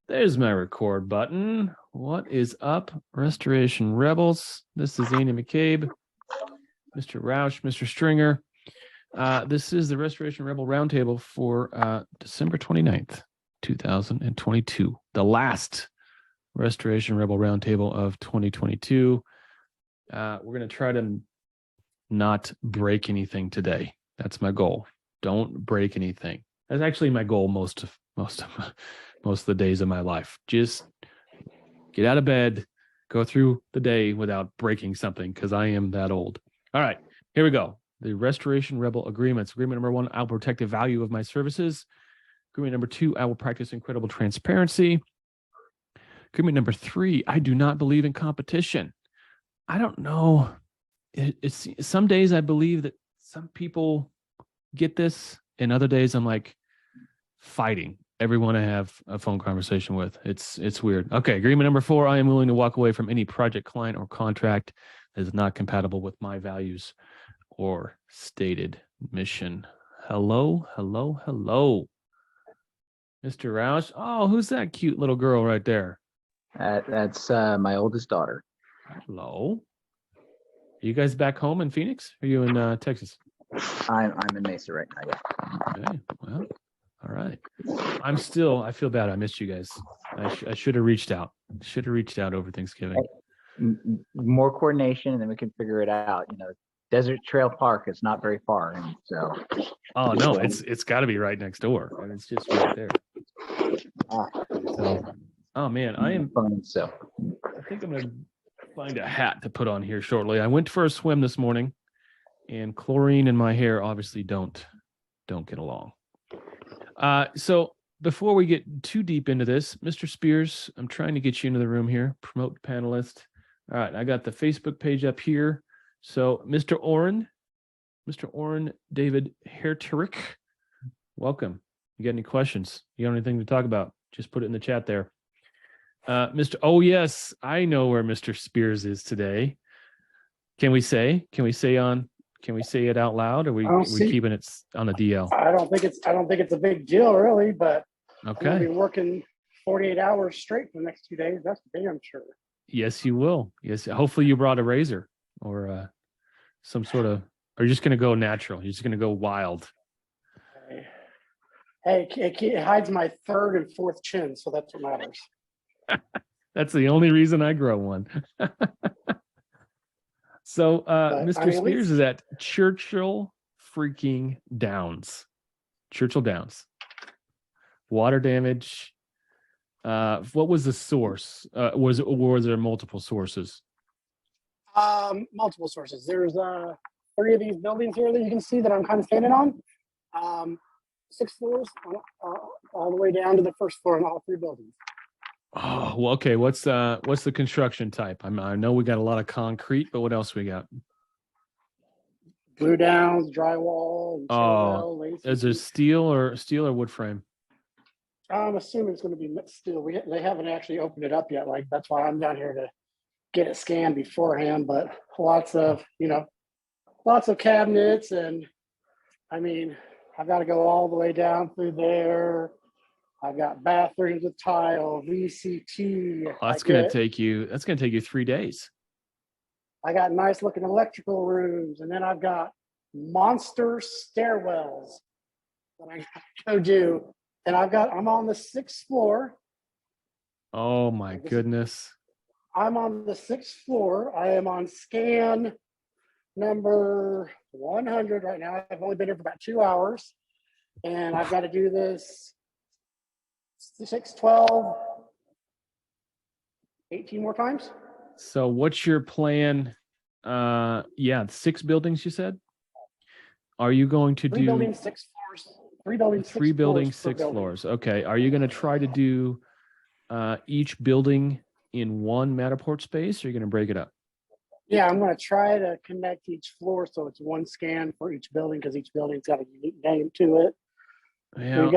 There's my record button. What is up, Restoration Rebels? This is Andy McCabe, Mr. Roush, Mr. Stringer. This is the Restoration Rebel Roundtable for December 29th, 2022. The last Restoration Rebel Roundtable of 2022. We're going to try to not break anything today. That's my goal. Don't break anything. That's actually my goal most of the days of my life. Just get out of bed, go through the day without breaking something, because I am that old. All right, here we go. The Restoration Rebel Agreements. Agreement number 1, I will protect the value of my services. Agreement number 2, I will practice incredible transparency. Agreement number 3, I do not believe in competition. I don't know. It's some days I believe that some people get this, and other days I'm like fighting everyone I have a phone conversation with. It's weird. Okay, agreement number 4, I am willing to walk away from any project, client, or contract that is not compatible with my values or stated mission. Hello. Mr. Roush. Oh, who's that cute little girl right there? That's my oldest daughter. Hello. Are you guys back home in Phoenix? Or are you in Texas? I'm in Mesa right now, yeah. Okay, well, all right. I feel bad. I missed you guys. I should have reached out. Over Thanksgiving. More coordination, and then we can figure it out. Desert Trail Park is not very far, and so. Oh no, it's got to be right next door, and it's just right there. So, oh man, I think I'm gonna find a hat to put on here shortly. I went for a swim this morning, and chlorine in my hair obviously don't get along. So before we get too deep into this, Mr. Spears, I'm trying to get you into the room here. Promote panelist. All right, I got the Facebook page up here. So Mr. Oren David Herterick, welcome. You got any questions? You got anything to talk about? Just put it in the chat there. Oh yes, I know where Mr. Spears is today. Can we say it out loud, or are we keeping it on the DL? I don't think it's a big deal really, but okay. I'll be working 48 hours straight for the next 2 days. That's damn sure. Yes, you will. Yes. Hopefully you brought a razor or some sort of, or you're just going to go natural. You're just going to go wild. Hey, it hides my third and fourth chin, so that's what matters. That's the only reason I grow one. So Mr. Spears is at Churchill freaking Downs. Churchill Downs. Water damage. What was the source? Was there multiple sources? Multiple sources. There's 3 of these buildings here that you can see that I'm kind of standing on. 6 floors, all the way down to the first floor in all 3 buildings. Oh, well, okay. What's the construction type? I know we got a lot of concrete, but what else we got? Glue downs, drywall. And is it steel or wood frame? I'm assuming it's going to be steel. They haven't actually opened it up yet. Like, that's why I'm down here to get it scanned beforehand. But lots of cabinets, and I mean, I've got to go all the way down through there. I've got bathrooms with tile, VCT. That's going to take you 3 days. I got nice looking electrical rooms, and then I've got monster stairwells that I go do. And I'm on the 6th floor. Oh my goodness. I'm on the 6th floor. I am on scan number 100 right now. I've only been here for about 2 hours, and I've got to do this 6, 12, 18 more times. So what's your plan? 6 buildings, you said? Are you going to do 3 buildings, 6 floors? 3 buildings, 3 buildings, 6 floors. Okay. Are you going to try to do each building in one Matterport space, or are you going to break it up? Yeah, I'm going to try to connect each floor so it's one scan for each building, because each building's got a unique name to it. Yeah,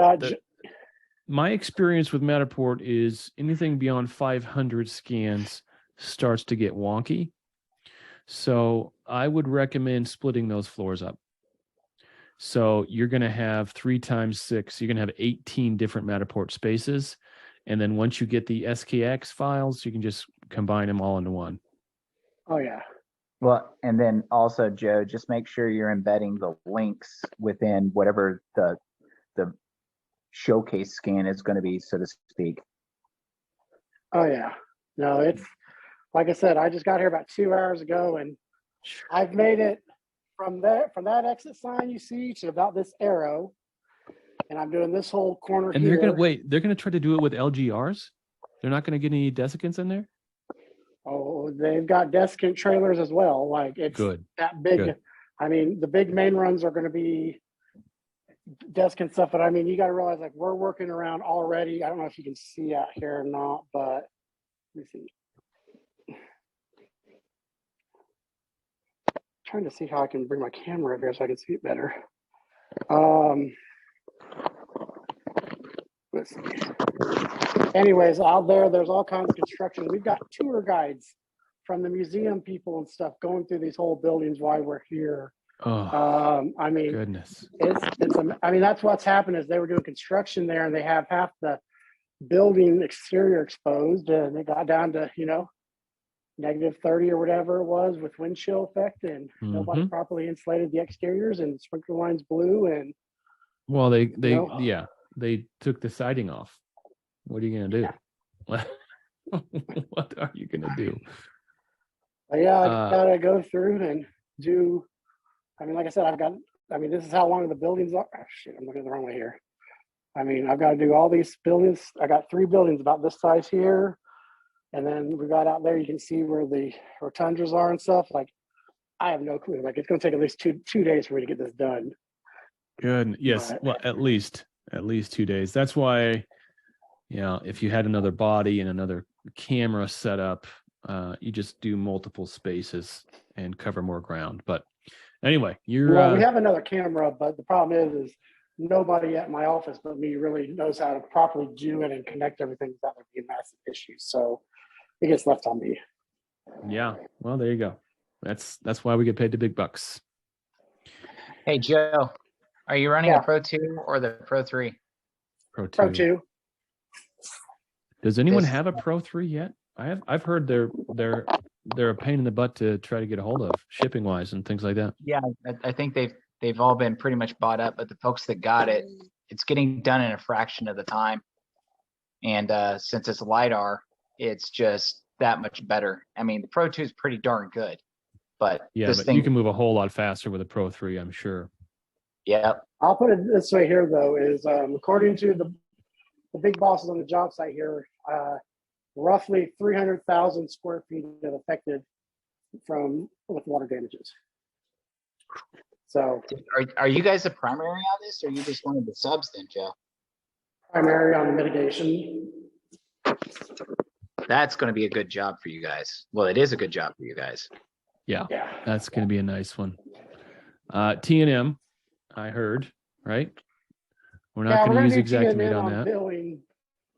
my experience with Matterport is anything beyond 500 scans starts to get wonky. So I would recommend splitting those floors up. So you're going to have 3 times 6. You're going to have 18 different Matterport spaces, And then once you get the SKX files, you can just combine them all into one. Oh yeah. Well, and then also, Joe, just make sure you're embedding the links within whatever the showcase scan is going to be, so to speak. Oh yeah. No, it's like I said, I just got here about 2 hours ago, and I've made it from that exit sign you see to about this arrow, and I'm doing this whole corner And here. they're gonna try to do it with LGRs. They're not gonna get any desiccants in there. Oh, they've got desiccant trailers as well. Like it's Good. that big. Good. I mean, the big main runs are going to be desiccant stuff, but I mean, you got to realize like we're working around already. I don't know if you can see out here or not, but let me see. Trying to see how I can bring my camera up here so I can see it better. Let's see. Anyways, out there's all kinds of construction. We've got tour guides from the museum people and stuff going through these whole buildings while we're here. Oh, I mean, goodness. I mean, that's what's happened is they were doing construction there and they have half the building exterior exposed, and it got down to, -30 or whatever it was with wind chill effect, and nobody properly insulated the exteriors, and sprinkler lines blew. And well, they took the siding off. What are you gonna do? Yeah. What are you gonna do? But yeah, I gotta go through and do. I mean, like I said, this is how long the buildings are. Oh, shit, I'm looking at the wrong way here. I mean, I've got to do all these buildings. I got 3 buildings about this size here. And then we got out there, you can see where the rotundas are and stuff. Like, I have no clue. Like, it's going to take at least two days for me to get this done. Good. Yes. But, well, at least 2 days. That's why, if you had another body and another camera set up, you just do multiple spaces and cover more ground. But anyway, we have another camera, but the problem is nobody at my office but me really knows how to properly do it and connect everything without there being massive issues. So it gets left on me. Yeah. Well, there you go. That's why we get paid the big bucks. Hey, Joe, are you running a Pro 2 or the Pro 3? Pro 2. Does anyone have a Pro 3 yet? I've heard they're a pain in the butt to try to get a hold of, shipping wise and things like that. Yeah, I think they've all been pretty much bought up, but the folks that got it, it's getting done in a fraction of the time. And since it's LiDAR, it's just that much better. I mean, the Pro 2 is pretty darn good, but you can move a whole lot faster with a Pro 3, I'm sure. Yeah. I'll put it this way here, though, is according to the big bosses on the job site here, roughly 300,000 square feet have affected with water damages. So are you guys the primary on this, or are you just one of the subs then, Joe? Primary on the mitigation. That's going to be a good job for you guys. Well, it is a good job for you guys. Yeah. That's going to be a nice one. T&M, I heard, right? We're not going to use Xactimate on that. Billing,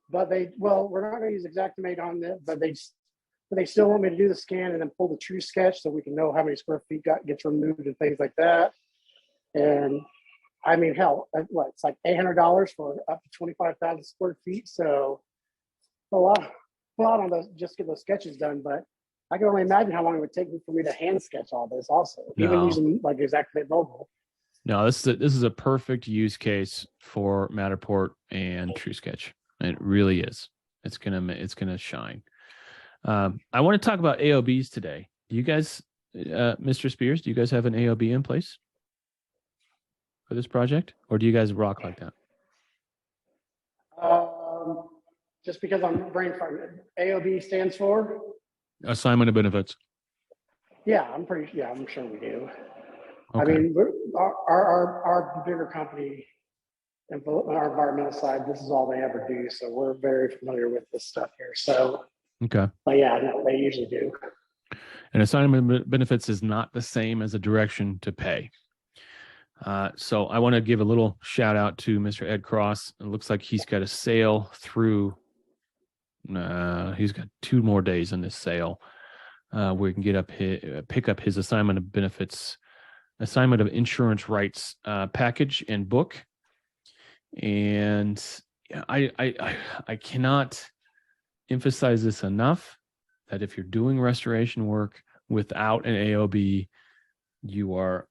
but we're not going to use Xactimate on that, but they still want me to do the scan and then pull the true sketch so we can know how many square feet gets removed and things like that. And I mean, hell, it's like $800 for up to 25,000 square feet. So a lot on those, just get those sketches done. But I can only imagine how long it would take for me to hand sketch all this also, even using like Xactimate mobile. No, this is a perfect use case for Matterport and TrueSketch. It really is. It's gonna shine. I want to talk about AOBs today. Do you guys, Mr. Spears, do you guys have an AOB in place for this project, or do you guys rock like that? Just because I'm brain farting, AOB stands for Assignment of Benefits. Yeah, I'm sure we do. Okay. I mean, our bigger company and our environmental side, this is all they ever do. So we're very familiar with this stuff here. So, okay. But yeah, no, they usually do. And assignment of benefits is not the same as a direction to pay. So I want to give a little shout out to Mr. Ed Cross. It looks like he's got a sale through. He's got 2 more days in this sale where he can pick up his assignment of benefits, assignment of insurance rights package and book. And yeah, I cannot emphasize this enough, that if you're doing restoration work without an AOB, you're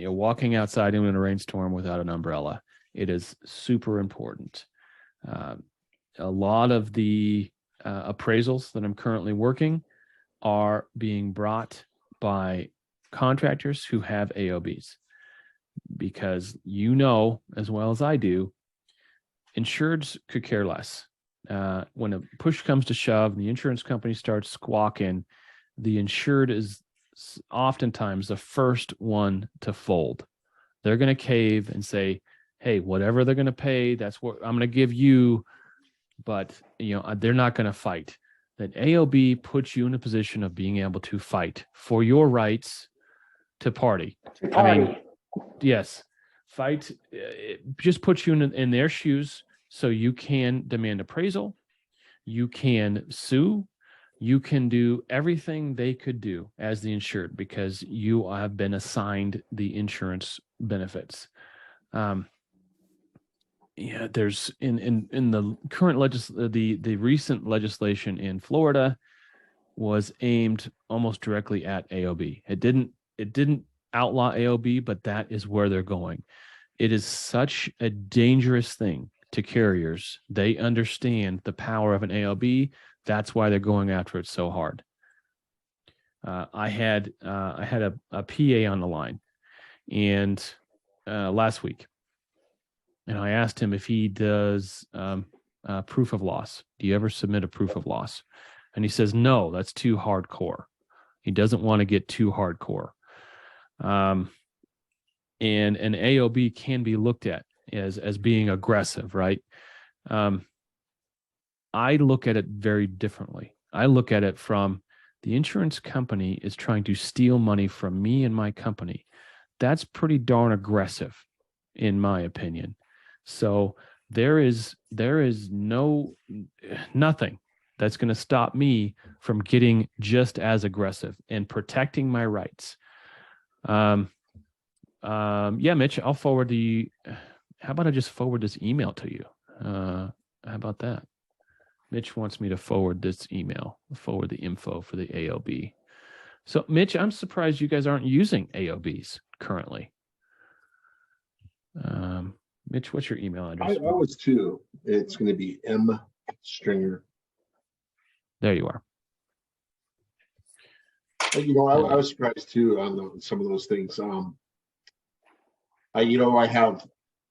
walking outside in a rainstorm without an umbrella. It is super important. A lot of the appraisals that I'm currently working are being brought by contractors who have AOBs, because as well as I do, insureds could care less. When a push comes to shove and the insurance company starts squawking, the insured is oftentimes the first one to fold. They're going to cave and say, hey, whatever they're going to pay, that's what I'm going to give you. But they're not going to fight. That AOB puts you in a position of being able to fight for your rights to party. I mean, yes, fight. It just puts you in their shoes, so you can demand appraisal, you can sue, you can do everything they could do as the insured, because you have been assigned the insurance benefits. There's in the current the recent legislation in Florida was aimed almost directly at AOB. It didn't outlaw AOB, but that is where they're going. It is such a dangerous thing to carriers. They understand the power of an AOB. That's why they're going after it so hard. I had a PA on the line, and last week, and I asked him if he does proof of loss. Do you ever submit a proof of loss? And he says, no, that's too hardcore. He doesn't want to get too hardcore. And an AOB can be looked at as being aggressive, right? I look at it very differently. I look at it from the insurance company is trying to steal money from me and my company. That's pretty darn aggressive, in my opinion. So there is nothing that's going to stop me from getting just as aggressive and protecting my rights. Yeah, Mitch, I'll forward how about I just forward this email to you? How about that? Mitch wants me to forward this email, forward the info for the AOB. So Mitch, I'm surprised you guys aren't using AOBs currently. Mitch, what's your email address? I was too. It's going to be M Stringer. There you are. I was surprised too on some of those things. I have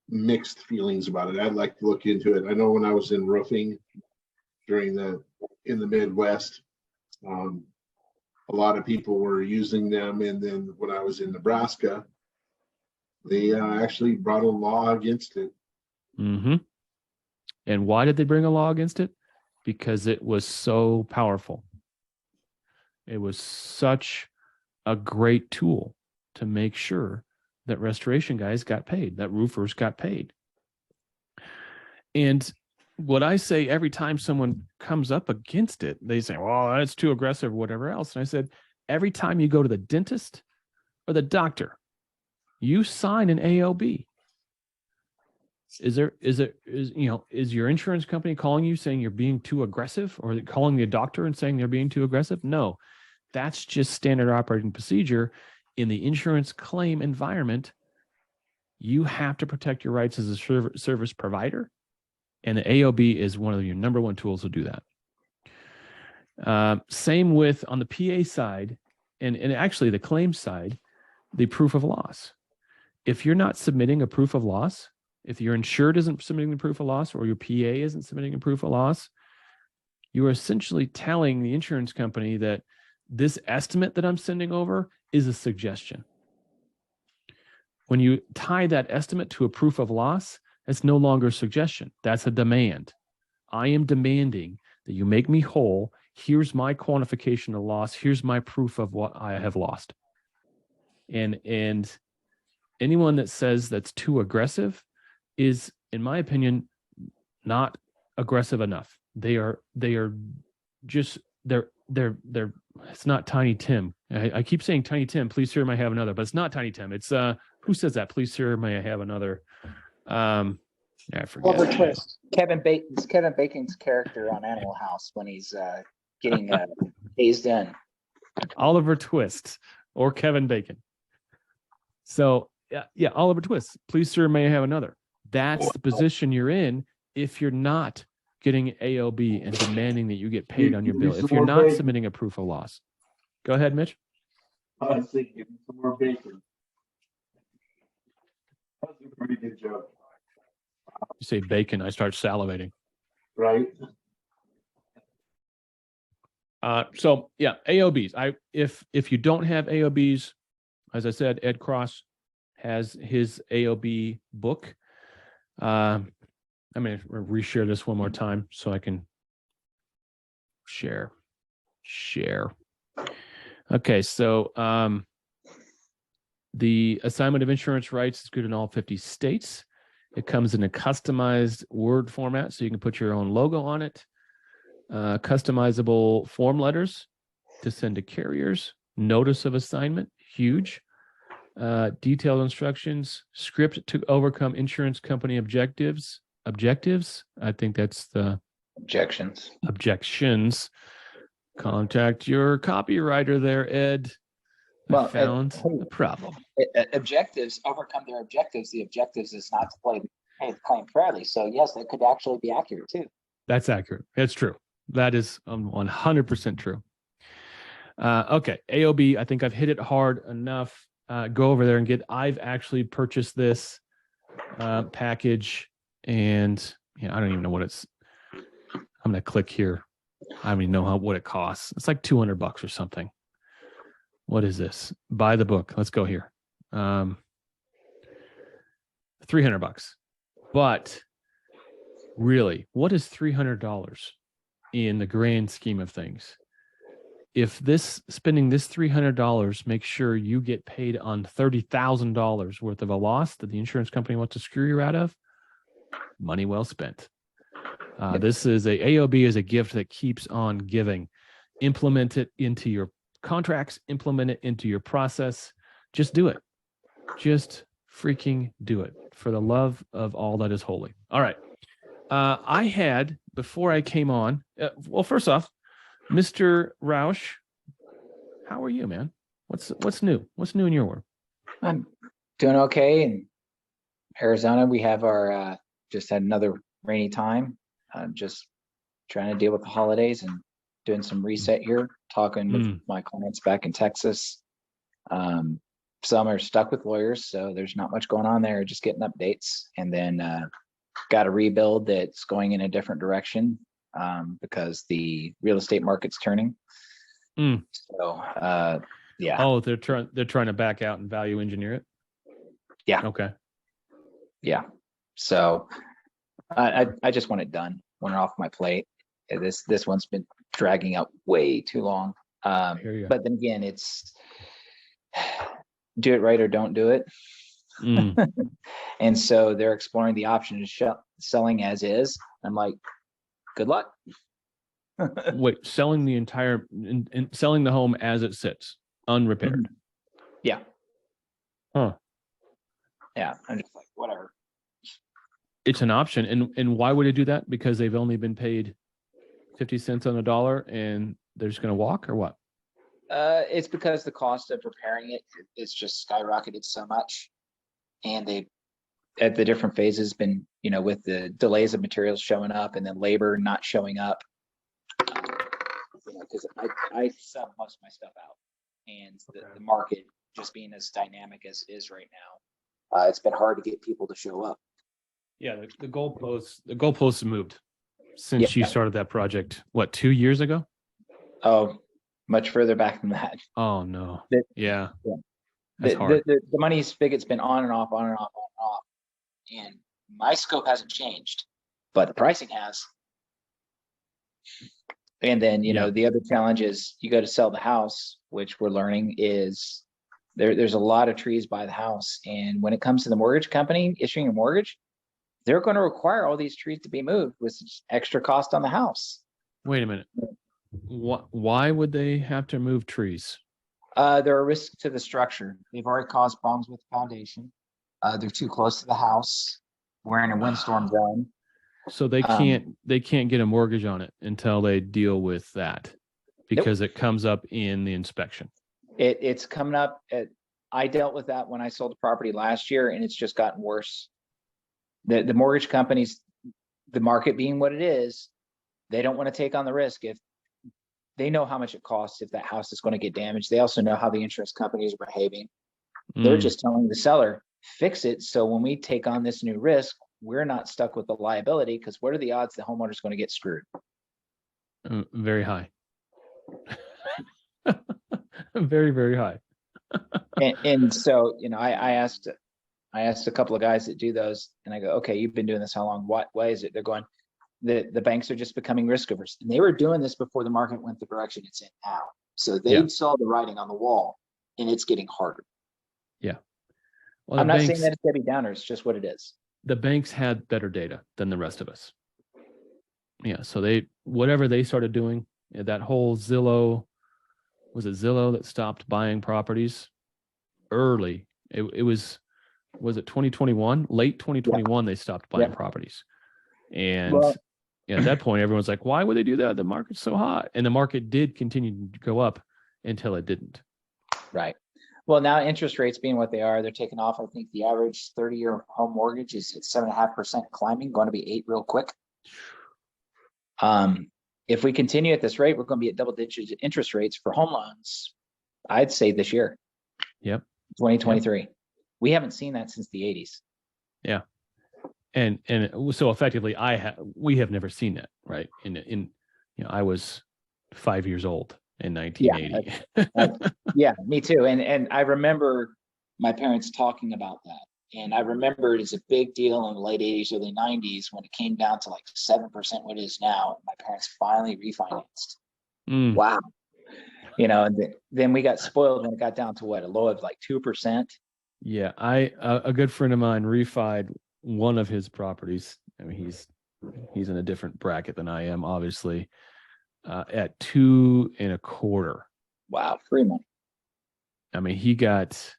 mixed feelings about it. I'd like to look into it. I know when I was in roofing in the Midwest, a lot of people were using them, and then when I was in Nebraska, they actually brought a law against it. Mm-hmm. And why did they bring a law against it? Because it was so powerful. It was such a great tool to make sure that restoration guys got paid, that roofers got paid. And what I say every time someone comes up against it, they say, well, that's too aggressive, whatever else. And I said, every time you go to the dentist or the doctor, you sign an AOB. Is your insurance company calling you saying you're being too aggressive, or calling the doctor and saying they're being too aggressive? No, that's just standard operating procedure. In the insurance claim environment, you have to protect your rights as a service provider, and the AOB is one of your number one tools to do that. Same with on the PA side, and actually the claims side, the proof of loss. If you're not submitting a proof of loss, if your insured isn't submitting the proof of loss, or your PA isn't submitting a proof of loss, you are essentially telling the insurance company that this estimate that I'm sending over is a suggestion. When you tie that estimate to a proof of loss, it's no longer a suggestion. That's a demand. I am demanding that you make me whole. Here's my quantification of loss. Here's my proof of what I have lost. And anyone that says that's too aggressive is, in my opinion, not aggressive enough. They're it's not Tiny Tim. I keep saying Tiny Tim, please sir, may I have another, but it's not Tiny Tim. It's who says that? Please sir, may I have another? I forget. Oliver Twist. It's Kevin Bacon's character on Animal House when he's getting hazed in. Oliver Twist or Kevin Bacon. So yeah, Oliver Twist. Please, sir, may I have another? That's the position you're in if you're not getting AOB and demanding that you get paid on your bill. If you're not submitting a proof of loss. Go ahead, Mitch. I was thinking some more bacon. That's a pretty good joke, You say bacon, I start salivating. right? So yeah, AOBs. If you don't have AOBs, as I said, Ed Cross has his AOB book. I'm going to reshare this one more time so I can share. Okay, so the assignment of insurance rights is good in all 50 states. It comes in a customized Word format, so you can put your own logo on it. Customizable form letters to send to carriers. Notice of assignment, huge. Detailed instructions. Script to overcome insurance company objectives. I think that's the objections. Contact your copywriter there, Ed. I found the problem. Objectives overcome their objectives. The objectives is not to pay the claim fairly. So yes, that could actually be accurate too. That's accurate. It's true. That is 100% true. Okay, AOB. I think I've hit it hard enough. Go over there and I've actually purchased this package, and I don't even know what it's. I'm gonna click here. I don't even know what it costs. It's like $200 or something. What is this? Buy the book. Let's go here. $300. But really, what is $300 in the grand scheme of things? If spending this $300 makes sure you get paid on $30,000 worth of a loss that the insurance company wants to screw you out of, money well spent. This is AOB is a gift that keeps on giving. Implement it into your contracts, implement it into your process. Just do it. Just freaking do it for the love of all that is holy. All right. I had, before I came on, well, first off, Mr. Roush, how are you, man? What's new? What's new in your world? I'm doing okay. In Arizona, we have our just had another rainy time. Just trying to deal with the holidays and doing some reset here, talking with my clients back in Texas. Some are stuck with lawyers, so there's not much going on there, just getting updates. And then got a rebuild that's going in a different direction because the real estate market's turning. So yeah. Oh, they're trying to back out and value engineer it? Yeah. Okay. Yeah. So I just want it done. Want it off my plate. This one's been dragging out way too long. But then again, it's do it right or don't do it. And so they're exploring the option of selling as is. I'm like, good luck. Wait, selling the entire and selling the home as it sits, unrepaired. Yeah. Huh. Yeah. I'm just like, whatever. It's an option. And why would they do that? Because they've only been paid 50 cents on the dollar and they're just going to walk, or what? It's because the cost of repairing it's just skyrocketed so much. And they, at the different phases, been, with the delays of materials showing up and then labor not showing up. Because I sell most of my stuff out, and the market just being as dynamic as it is right now, it's been hard to get people to show up. Yeah, the goalposts have moved since you started that project. What, 2 years ago? Oh, much further back than that. Oh no. Yeah. The money spigot's been on and off, on and off, on and off, and my scope hasn't changed, but the pricing has. And then the other challenge is you go to sell the house, which we're learning is there's a lot of trees by the house, and when it comes to the mortgage company issuing a mortgage, they're going to require all these trees to be moved with extra cost on the house. Wait a minute. Why would they have to move trees? They're a risk to the structure. They've already caused problems with the foundation. They're too close to the house. we're in a windstorm zone. So they can't get a mortgage on it until they deal with that, because it comes up in the inspection. It's coming up I dealt with that when I sold the property last year, and it's just gotten worse. The mortgage companies, the market being what it is, they don't want to take on the risk if they know how much it costs if that house is going to get damaged. They also know how the insurance companies are behaving. They're just telling the seller, fix it. So when we take on this new risk, we're not stuck with the liability, because what are the odds the homeowner is going to get screwed? Very high. Very, very high. and so, I asked a couple of guys that do those, and I go, okay, you've been doing this how long? Why is it? They're going, the banks are just becoming risk averse. And they were doing this before the market went the direction it's in now. So they saw the writing on the wall, and it's getting harder. Yeah. Well, I'm not saying that it's Debbie Downer, it's just what it is. The banks had better data than the rest of us. Yeah. So whatever they started doing, that whole Zillow, was it Zillow that stopped buying properties early? It was it 2021? Late 2021, they stopped buying properties. And at that point, everyone's like, why would they do that? The market's so hot. And the market did continue to go up until it didn't. Right. Well, now interest rates being what they are, they're taking off. I think the average 30-year home mortgage is at 7.5% climbing, going to be 8 real quick. If we continue at this rate, we're going to be at double-digit interest rates for home loans, I'd say this year. Yep. 2023. Yep. We haven't seen that since the 80s. Yeah. And so effectively, we have never seen that, right? I was 5 years old in 1980. Yeah, me too. And I remember my parents talking about that. And I remember it as a big deal in the late 80s, early 90s, when it came down to like 7% what it is now. My parents finally refinanced. Wow. And then we got spoiled when it got down to a low of like 2%. Yeah. A good friend of mine refied one of his properties. I mean, he's in a different bracket than I am, obviously, at 2.25%. Wow, free money. I mean, he got,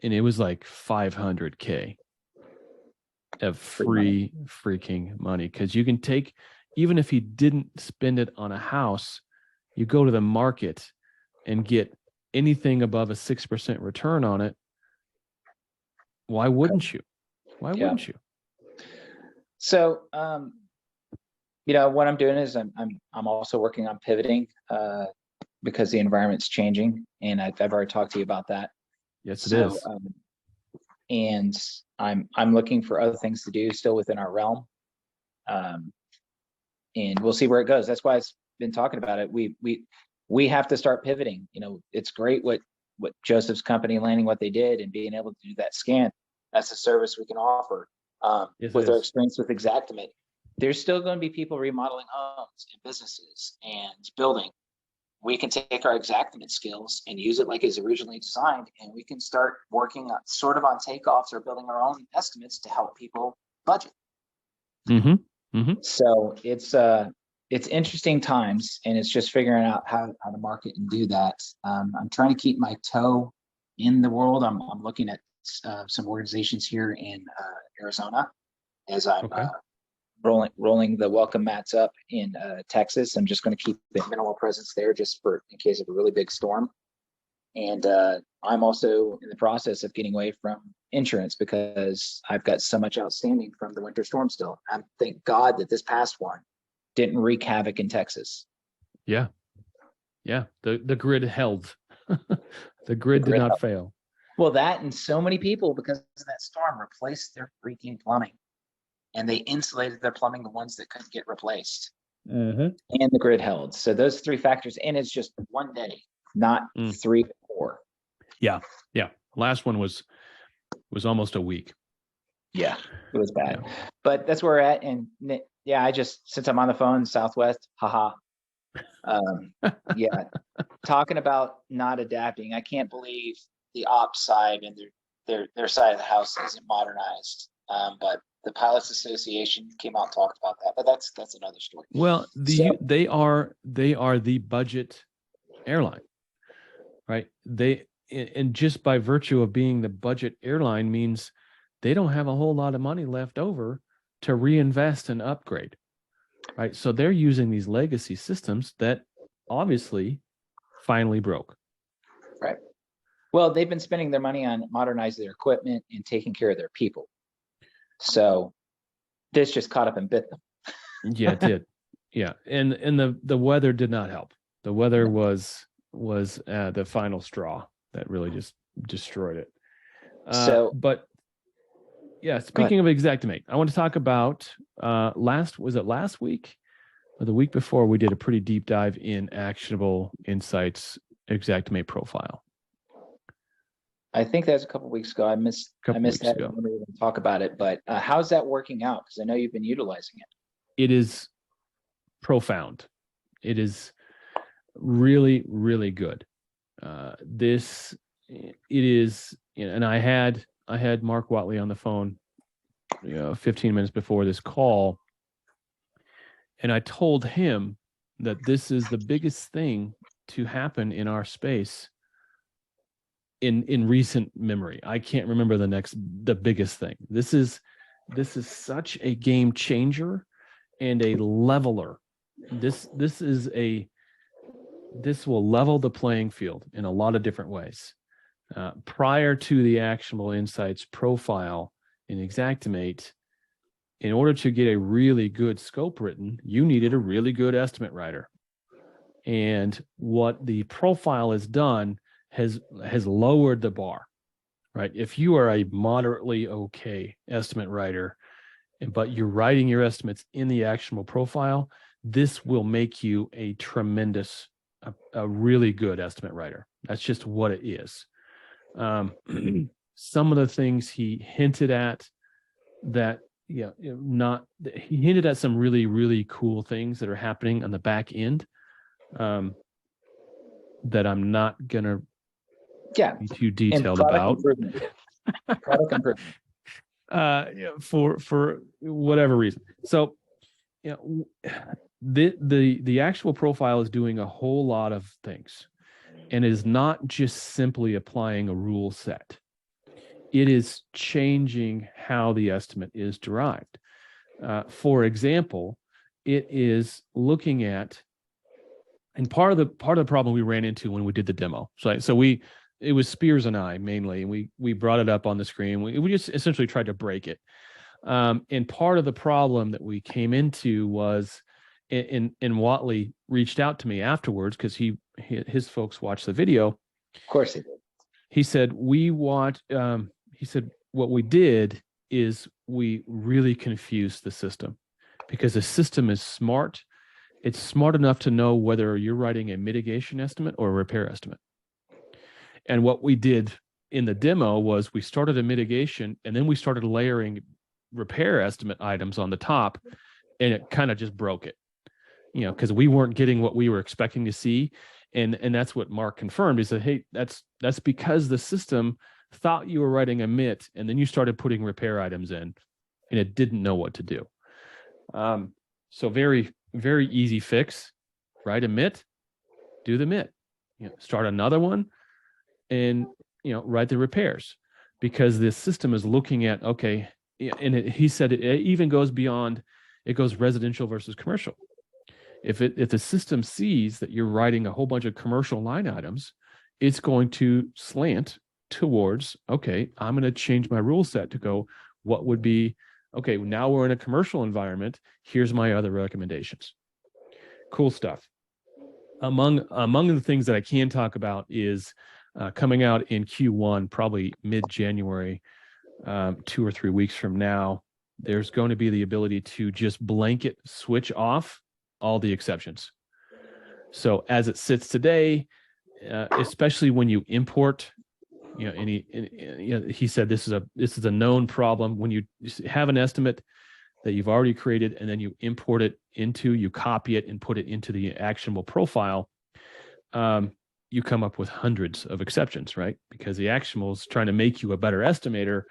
and it was like $500K of free freaking money, because you can take, even if he didn't spend it on a house, you go to the market and get anything above a 6% return on it. Why wouldn't you? Why wouldn't you? So, what I'm doing is I'm also working on pivoting because the environment's changing, and I've already talked to you about that. Yes, it is. And I'm looking for other things to do still within our realm, and we'll see where it goes. That's why I've been talking about it. We have to start pivoting. It's great what Joseph's company landing what they did and being able to do that scan. That's a service we can offer. With our experience with Xactimate, there's still going to be people remodeling homes and businesses and building. We can take our Xactimate skills and use it like it's originally designed, and we can start working on takeoffs or building our own estimates to help people budget. So it's interesting times, and it's just figuring out how to market and do that. I'm trying to keep my toe in the world. I'm looking at some organizations here in Arizona as I'm rolling the welcome mats up in Texas. I'm just going to keep the minimal presence there just in case of a really big storm. And I'm also in the process of getting away from insurance because I've got so much outstanding from the winter storm still. Thank God that this past one didn't wreak havoc in Texas. Yeah. The grid held. The grid did not fail. Well, that, and so many people, because of that storm, replaced their freaking plumbing, and they insulated their plumbing, the ones that couldn't get replaced, and the grid held. So those 3 factors, and it's just one day, not 3 or 4. Yeah. Last one was almost a week. Yeah, it was bad, but that's where we're at. And I just, since I'm on the phone, Southwest, haha. Talking about not adapting. I can't believe the ops side and their side of the house isn't modernized. But the Pilots Association came out and talked about that. But that's another story. Well, they are the budget airline, right? And just by virtue of being the budget airline means they don't have a whole lot of money left over to reinvest and upgrade, right? So they're using these legacy systems that obviously finally broke. Right. Well, they've been spending their money on modernizing their equipment and taking care of their people. So this just caught up and bit them. Yeah, it did. Yeah, and the weather did not help. The weather was the final straw that really just destroyed it. But yeah, speaking of Xactimate, I want to talk about last week or the week before, we did a pretty deep dive in Actionable Insights Xactimate profile. I think that's a couple of weeks ago. I missed that. I didn't even talk about it, but how's that working out? Because I know you've been utilizing it. It is profound. It is really, really good. It is, and I had Mark Watley on the phone, 15 minutes before this call, and I told him that this is the biggest thing to happen in our space in recent memory. I can't remember the biggest thing. This is such a game changer and a leveler. This will level the playing field in a lot of different ways. Prior to the Actionable Insights profile in Xactimate, in order to get a really good scope written, you needed a really good estimate writer. And what the profile has done has lowered the bar, right? If you are a moderately okay estimate writer, but you're writing your estimates in the actionable profile, this will make you a tremendous, a really good estimate writer. That's just what it is. Some of the things he hinted at that, he hinted at some really, really cool things that are happening on the back end that I'm not going to be too detailed about. Product improvement. For whatever reason. So, the actual profile is doing a whole lot of things, and is not just simply applying a rule set. It is changing how the estimate is derived. For example, it is looking at, and part of the problem we ran into when we did the demo. So it was Spears and I mainly, and we brought it up on the screen. We just essentially tried to break it. And part of the problem that we came into was, and Watley reached out to me afterwards because his folks watched the video. Of course he did. He said, what we did is we really confused the system, because the system is smart. It's smart enough to know whether you're writing a mitigation estimate or a repair estimate. And what we did in the demo was we started a mitigation, and then we started layering repair estimate items on the top, and it kind of just broke it, because we weren't getting what we were expecting to see. And that's what Mark confirmed. He said, hey, that's because the system thought you were writing a MIT, and then you started putting repair items in, and it didn't know what to do. So very, very easy fix. Write a MIT, do the MIT. Start another one, and write the repairs, because the system is looking at, okay, and he said it even goes beyond. It goes residential versus commercial. If the system sees that you're writing a whole bunch of commercial line items, it's going to slant towards, okay, I'm going to change my rule set to go, what would be, okay, now we're in a commercial environment, here's my other recommendations. Cool stuff. Among the things that I can talk about is coming out in Q1, probably mid-January, 2 or 3 weeks from now, there's going to be the ability to just blanket switch off all the exceptions. So as it sits today, especially when you import, he said this is a known problem. When you have an estimate that you've already created, and then you import it you copy it and put it into the actionable profile, you come up with hundreds of exceptions, right? Because the actionable is trying to make you a better estimator,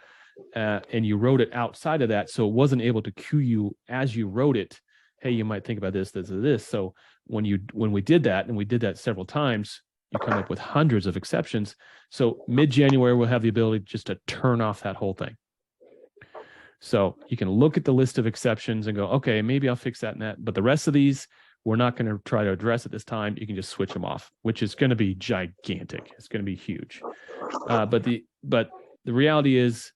and you wrote it outside of that, so it wasn't able to cue you as you wrote it. Hey, you might think about this, this, or this. So when we did that, and we did that several times, you come up with hundreds of exceptions. So mid-January, we'll have the ability just to turn off that whole thing. So you can look at the list of exceptions and go, okay, maybe I'll fix that and that. But the rest of these, we're not going to try to address at this time. You can just switch them off, which is going to be gigantic. It's going to be huge. But the reality is,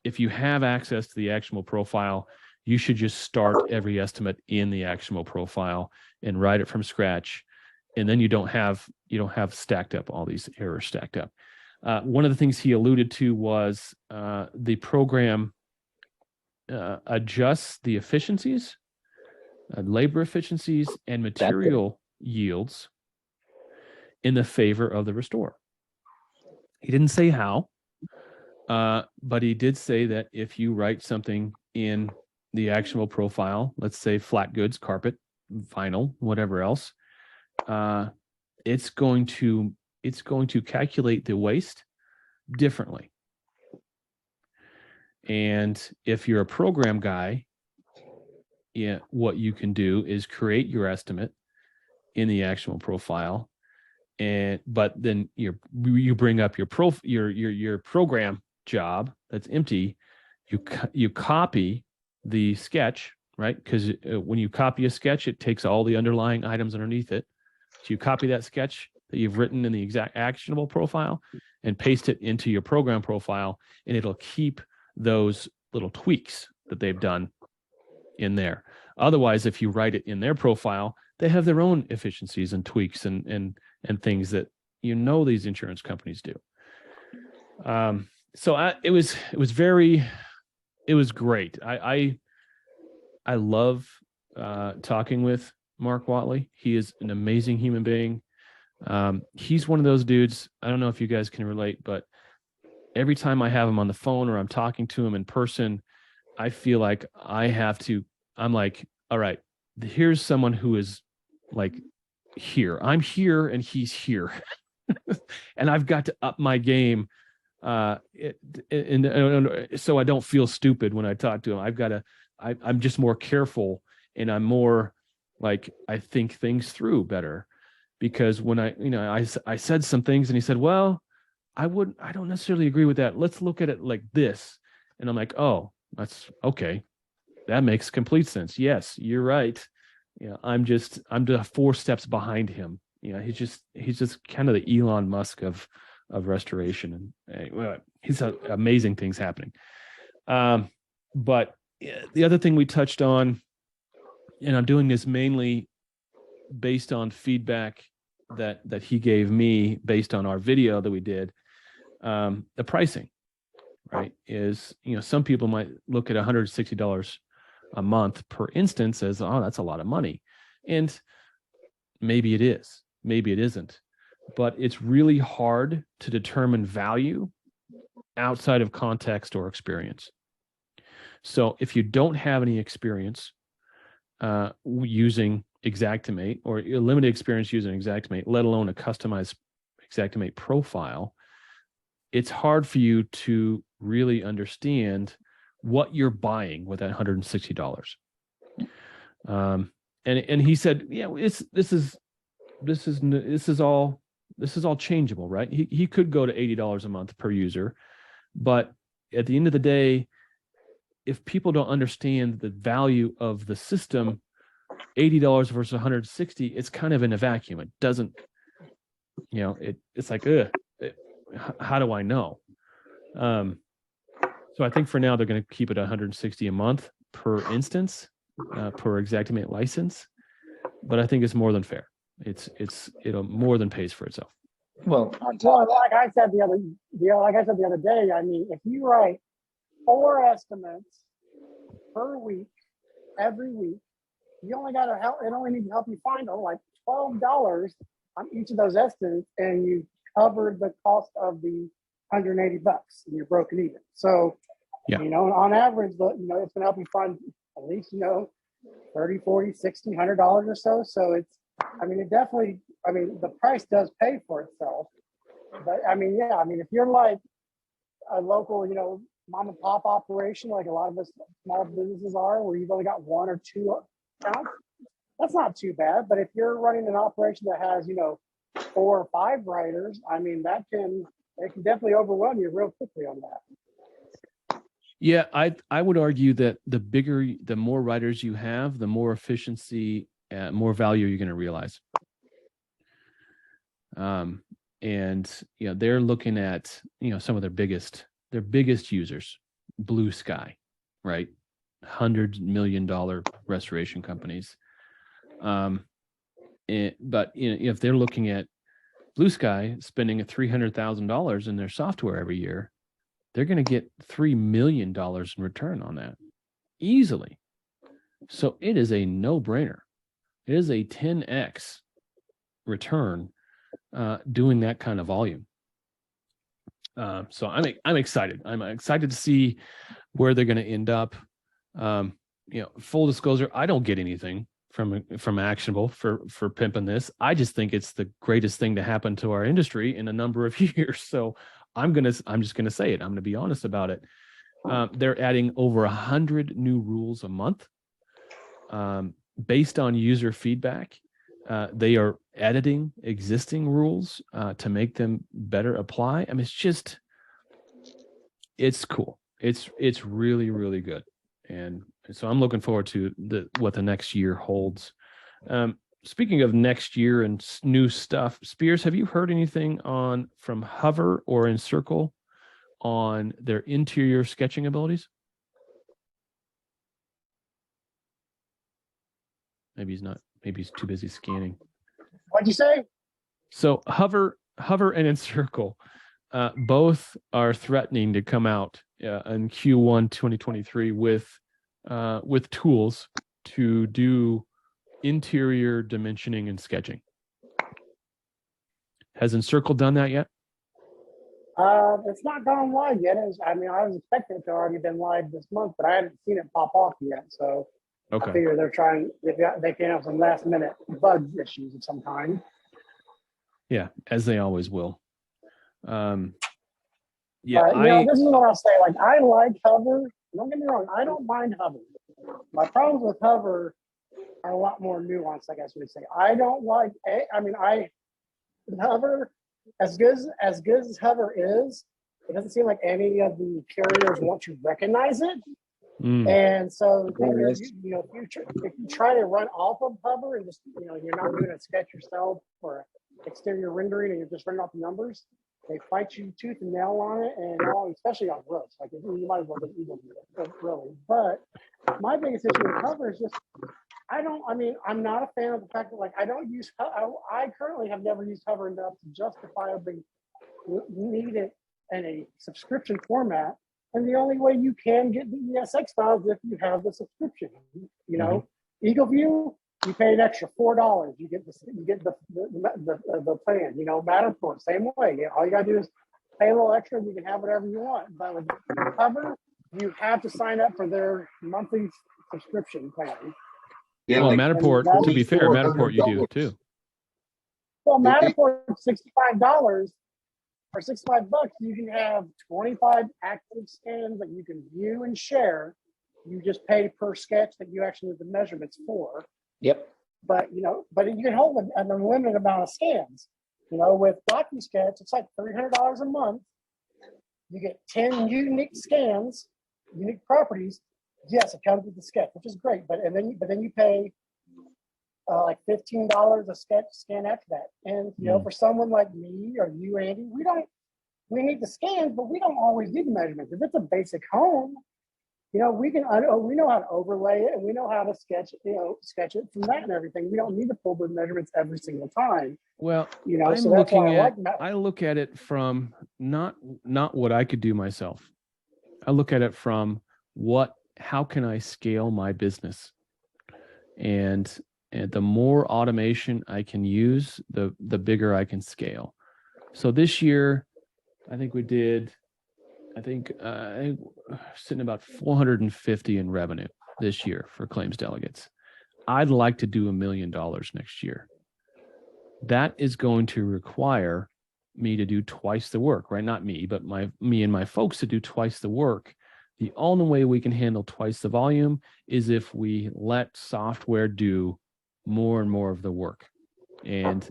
if you have access to the actionable profile, you should just start every estimate in the actionable profile and write it from scratch. And then you don't have stacked up all these errors stacked up. One of the things he alluded to was the program adjusts the efficiencies, labor efficiencies, and material yields in the favor of the restorer. He didn't say how, but he did say that if you write something in the actionable profile, let's say flat goods, carpet, vinyl, whatever else, it's going to calculate the waste differently. And if you're a program guy, what you can do is create your estimate in the actionable profile, but then you bring up your program job that's empty. You copy the sketch, right? Because when you copy a sketch, it takes all the underlying items underneath it. So you copy that sketch that you've written in the exact actionable profile and paste it into your program profile, and it'll keep those little tweaks that they've done in there. Otherwise, if you write it in their profile, they have their own efficiencies and tweaks and things that these insurance companies do. So it was great. I love talking with Mark Watley. He is an amazing human being. He's one of those dudes. I don't know if you guys can relate, but every time I have him on the phone or I'm talking to him in person, I feel like I'm like, all right, here's someone who is like here. I'm here and he's here. And I've got to up my game. And so I don't feel stupid when I talk to him. I'm just more careful, and I'm more like, I think things through better, because when I said some things and he said, well, I don't necessarily agree with that. Let's look at it like this. And I'm like, oh, that's okay. That makes complete sense. Yes, you're right. I'm just 4 steps behind him. He's just kind of the Elon Musk of restoration, and he's amazing things happening. But the other thing we touched on, and I'm doing this mainly based on feedback that he gave me based on our video that we did, the pricing, right, is, some people might look at $160 a month per instance as, oh, that's a lot of money. And maybe it is, maybe it isn't, but it's really hard to determine value outside of context or experience. So if you don't have any experience using Xactimate, or limited experience using Xactimate, let alone a customized Xactimate profile, it's hard for you to really understand what you're buying with that $160. And he said, yeah, this is all changeable, right? He could go to $80 a month per user, but at the end of the day, if people don't understand the value of the system, $80 versus $160, it's kind of in a vacuum. It doesn't, it's like, how do I know? So I think for now they're going to keep it $160 a month per instance, per Xactimate license, but I think it's more than fair. It'll more than pays for itself. Well, like I said the other day, I mean, if you write 4 estimates per week, every week, you only got to help. It only needs to help you find like $12 on each of those estimates, and you covered the cost of the $180, and you're broken even. So, yeah, on average, it's going to help you find at least, $30, $40, $60, $100 or so. So the price does pay for itself. But if you're like a local, mom and pop operation, like a lot of us small businesses are, where you've only got 1 or 2 accounts, that's not too bad. But if you're running an operation that has, 4 or 5 writers, it can definitely overwhelm you real quickly on that. Yeah, I would argue that the more writers you have, the more efficiency, more value you're going to realize. And they're looking at some of their biggest users, Blue Sky, right? $100 million restoration companies. But if they're looking at Blue Sky spending $300,000 in their software every year, they're going to get $3 million in return on that easily. So it is a no-brainer. It is a 10x return doing that kind of volume. So I'm excited. I'm excited to see where they're going to end up. Full disclosure, I don't get anything from Actionable for pimping this. I just think it's the greatest thing to happen to our industry in a number of years. So I'm just gonna say it. I'm gonna be honest about it. They're adding over 100 new rules a month based on user feedback. They are editing existing rules to make them better apply. I mean, it's cool. It's really, really good. And so I'm looking forward to what the next year holds. Speaking of next year and new stuff, Spears, have you heard anything from Hover or Encircle on their interior sketching abilities? Maybe he's not. Maybe he's too busy scanning. What'd you say? So Hover and Encircle both are threatening to come out in Q1 2023 with tools to do interior dimensioning and sketching. Has Encircle done that yet? It's not gone live yet. I was expecting it to already been live this month, but I haven't seen it pop off yet. So Okay. I figure they can have some last minute bug issues of some kind. Yeah, as they always will. This is what I'll say. Like, I like Hover. Don't get me wrong. I don't mind Hover. My problems with Hover are a lot more nuanced, I guess we would say. I don't like. Hover, as good as Hover is, it doesn't seem like any of the carriers want to recognize it. And so, if you try to run off of Hover and just, you're not doing a sketch yourself or exterior rendering and you're just running off the numbers, they fight you tooth and nail on it, and especially on roads. Like, you might as well just Eagle View it, really. But my biggest issue with Hover is just, I'm not a fan of the fact that, like, I currently have never used Hover enough to justifiably need it in a subscription format. And the only way you can get the ESX files is if you have the subscription. Eagle View, you pay an extra $4. You get the plan. Matterport, same way. All you gotta do is pay a little extra, and you can have whatever you want. But with Hover, you have to sign up for their monthly subscription plan. Yeah, well, Matterport, to be fair, Matterport you do too. Well, Matterport, $65 or $65, you can have 25 active scans that you can view and share. You just pay per sketch that you actually need the measurements for. Yep. But you can hold an unlimited amount of scans. With DocuSketch, it's like $300 a month. You get 10 unique scans, unique properties. Yes, it comes with the sketch, which is great. But then you pay like $15 a scan after that. And for someone like me or you, Andy, we need the scans, but we don't always need the measurements. If it's a basic home, we know how to overlay it, and we know how to sketch it from that and everything. We don't need to pull the measurements every single time. Well, I look at it from not what I could do myself. I look at it from how can I scale my business? And the more automation I can use, the bigger I can scale. So this year, I think we did, sitting about 450 in revenue this year for Claims Delegates. I'd like to do $1 million next year. That is going to require me to do twice the work, right? Not me, but me and my folks to do twice the work. The only way we can handle twice the volume is if we let software do more and more of the work. And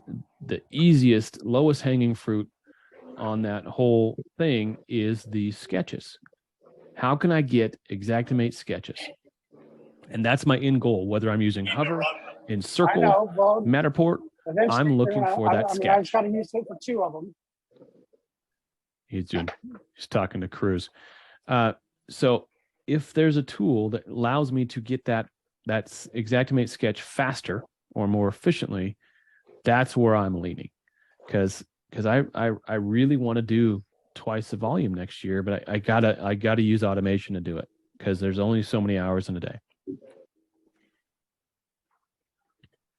the easiest, lowest hanging fruit on that whole thing is the sketches. How can I get Xactimate sketches? And that's my end goal, whether I'm using Hover, I Encircle, know. Well, Matterport. eventually, I'm looking for that I just sketch. got to use it for 2 of them. He's talking to Cruz. So if there's a tool that allows me to get that Xactimate sketch faster or more efficiently, that's where I'm leaning. Because I really want to do twice the volume next year, but I gotta use automation to do it because there's only so many hours in a day.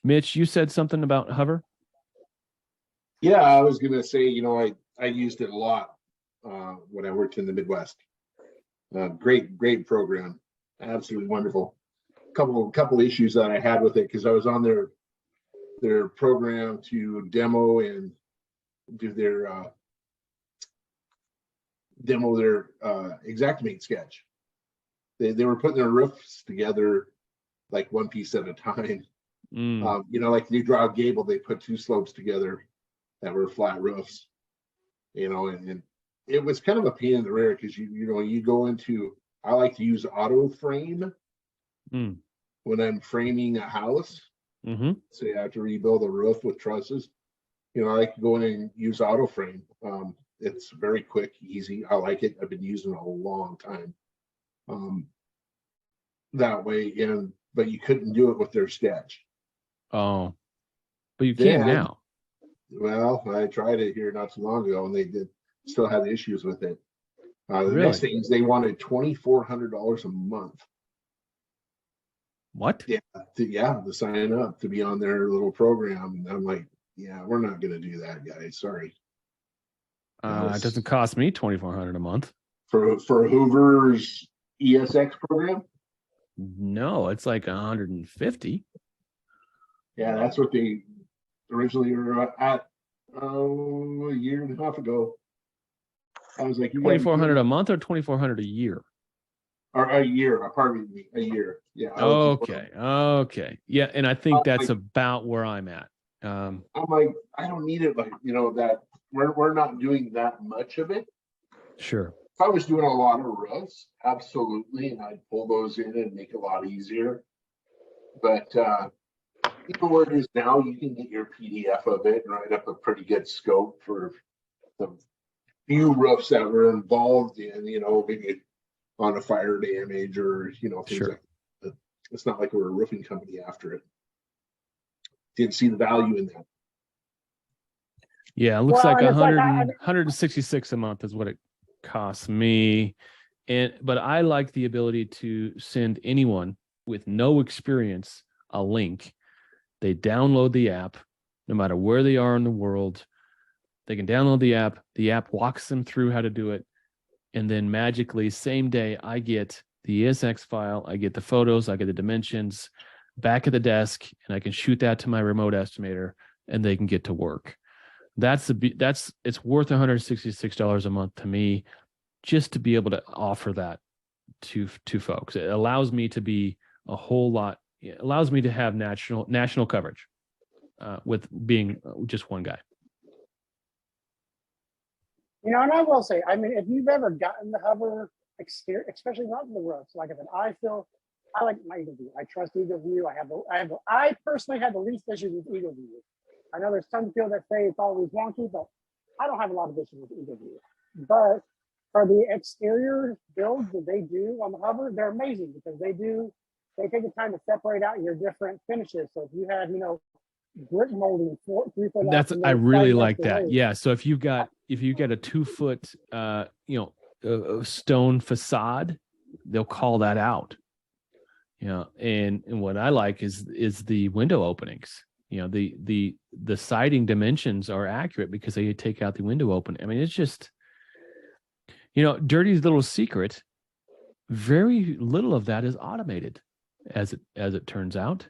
Mitch, you said something about Hover. Yeah, I was gonna say, I used it a lot when I worked in the Midwest. Great program, absolutely wonderful. Couple issues that I had with it because I was on their program to demo and do their Xactimate sketch. They were putting their roofs together like one piece at a time. Like you draw a gable, they put 2 slopes together that were flat roofs. And it was kind of a pain in the rear because you go into, I like to use auto frame when I'm framing a house. Say I have to rebuild a roof with trusses. I like to go in and use auto frame. It's very quick, easy. I like it. I've been using it a long time. That way, but you couldn't do it with their sketch. Oh, but you can now. Well, I tried it here not too long ago, and they still had issues with it. The Really? next thing is they wanted $2,400 a month. What? Yeah, to sign up to be on their little program. And I'm like, yeah, we're not going to do that, guys. Sorry. It doesn't cost me $2,400 a month. For Hoover's ESX program. No, it's like 150. Yeah, that's what they originally were at a year and a half ago. I was like, $2,400 a month or $2,400 a year? Or a year, pardon me, a year. Yeah. Okay. Yeah, and I think that's about where I'm at. I'm like, I don't need it like, that we're not doing that much of it. Sure. If I was doing a lot of roofs, absolutely, and I'd pull those in and make it a lot easier. But even where it is now, you can get your PDF of it and write up a pretty good scope for the few roofs that were involved in, maybe on a fire damage or, things Sure. like that. It's not like we're a roofing company after it. Didn't see the value in that. Yeah, it looks Well, like and it's 100, like 166 a month is what it costs me. But I like the ability to send anyone with no experience a link. They download the app, no matter where they are in the world. They can download the app. The app walks them through how to do it. And then magically, same day, I get the ESX file, I get the photos, I get the dimensions back at the desk, and I can shoot that to my remote estimator, and they can get to work. It's worth $166 a month to me, just to be able to offer that to folks. It allows me to be a whole lot. It allows me to have national coverage with being just one guy. and I will say, if you've ever gotten the Hover exterior, especially not in the roofs, like I like my Eagle View. I trust Eagle View. I personally have the least issues with Eagle View. I know there's some people that say it's always wonky, but I don't have a lot of issues with Eagle View. But for the exterior builds that they do on the Hover, they're amazing because they take the time to separate out your different finishes. So if you have, brick molding 3 foot. I really like that. Yeah. So if you've got a 2 foot, stone facade, they'll call that out. And what I like is the window openings. The siding dimensions are accurate because they take out the window open. I mean, it's just, Dirty's little secret. Very little of that is automated, as it turns out.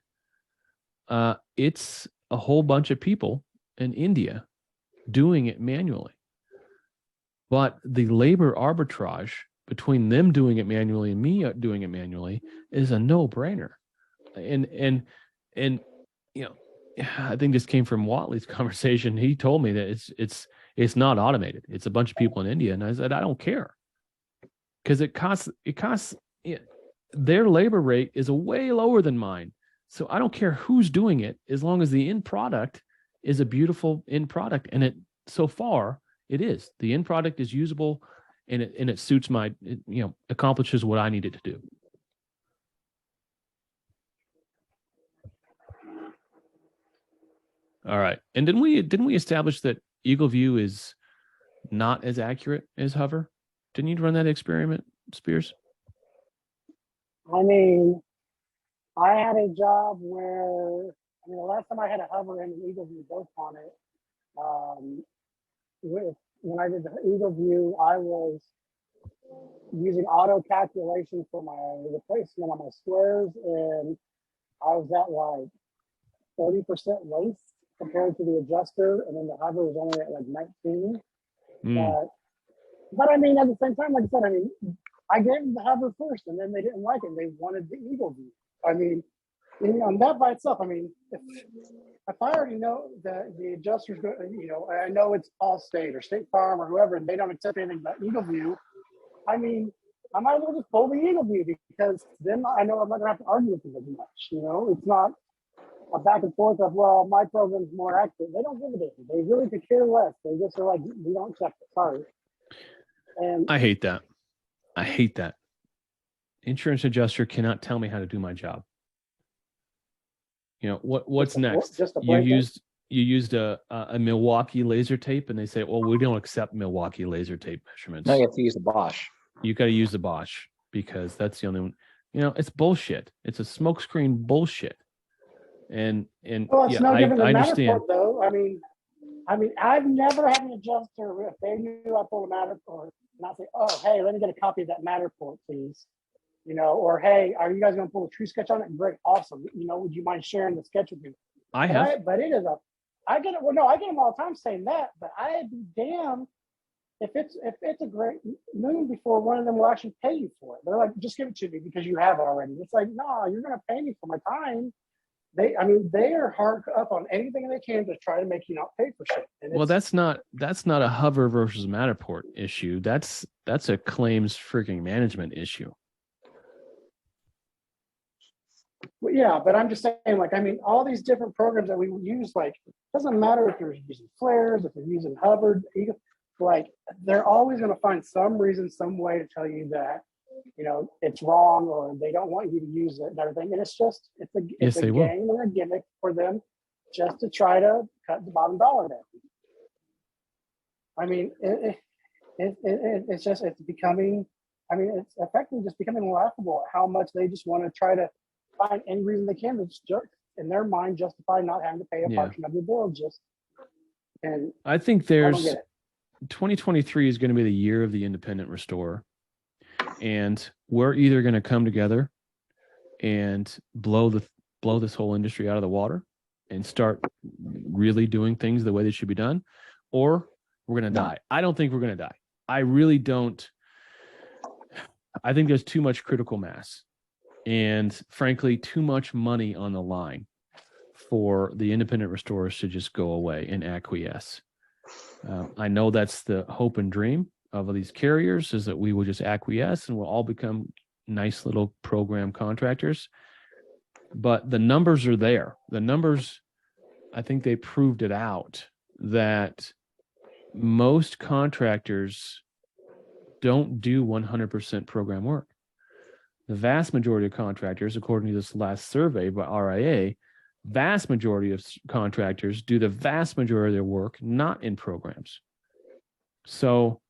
It's a whole bunch of people in India doing it manually. But the labor arbitrage between them doing it manually and me doing it manually is a no-brainer. And I think this came from Watley's conversation. He told me that it's not automated. It's a bunch of people in India. And I said, I don't care. because their labor rate is way lower than mine. So I don't care who's doing it, as long as the end product is a beautiful end product. And so far it is. The end product is usable, and it suits accomplishes what I need it to do. All right. And didn't we establish that Eagle View is not as accurate as Hover? Didn't you run that experiment, Spears? I mean, I had a job where, the last time I had a Hover and an Eagle View both on it, when I did the Eagle View, I was using auto calculation for my replacement on my squares, and I was at like 30% waste compared to the adjuster, and then the Hover was only at like 19. But I mean, at the same time, like I said, I gave them the Hover first, and then they didn't like it. They wanted the Eagle View. I mean, that by itself, if I already know that the adjuster's going, I know it's Allstate or State Farm or whoever, and they don't accept anything but Eagle View, I might as well just pull the Eagle View, because then I know I'm not going to have to argue with them as much. It's not a back and forth of, well, my program's more accurate. They don't give a damn. They really could care less. They just are like, we don't accept it. Sorry. And I hate that. Insurance adjuster cannot tell me how to do my job. What's next? You used a Milwaukee laser tape, and they say, well, we don't accept Milwaukee laser tape measurements. No, you have to use the Bosch. You got to use the Bosch, because that's the only one. It's bullshit. It's a smokescreen bullshit. And well, it's no different than I understand. Matterport, though. I've never had an adjuster, if they knew I pulled a Matterport, and I say, oh, hey, let me get a copy of that Matterport, please. Or hey, are you guys going to pull a tree sketch on it? Great, awesome. Would you mind sharing the sketch with me? But it is I get it. Well, no, I get them all the time saying that, but I'd be damned if it's a great moon before one of them will actually pay you for it. They're like, just give it to me because you have it already. It's like, no, you're going to pay me for my time. They are hard up on anything they can to try to make you not pay for shit. Well, that's not a Hover versus Matterport issue. That's a claims freaking management issue. Well, yeah, but I'm just saying, all these different programs that we use, doesn't matter if you're using flares, if you're using Hubbard, they're always going to find some reason, some way to tell you that, it's wrong, or they don't want you to use it and everything. And it's a game and a gimmick for them just to try to cut the bottom dollar down. It's becoming, it's effectively just becoming laughable at how much they just want to try to find any reason they can to just, in their mind, justify not having to pay a portion of the bill. And I think 2023 is going to be the year of the independent restorer, and we're either going to come together and blow this whole industry out of the water and start really doing things the way they should be done, or we're going to die. I don't think we're going to die. I really don't. I think there's too much critical mass, and frankly, too much money on the line for the independent restorers to just go away and acquiesce. I know that's the hope and dream of these carriers, is that we will just acquiesce and we'll all become nice little program contractors. But the numbers are there. The numbers, I think they proved it out, that most contractors don't do 100% program work. The vast majority of contractors, according to this last survey by RIA, vast majority of contractors do the vast majority of their work not in programs. So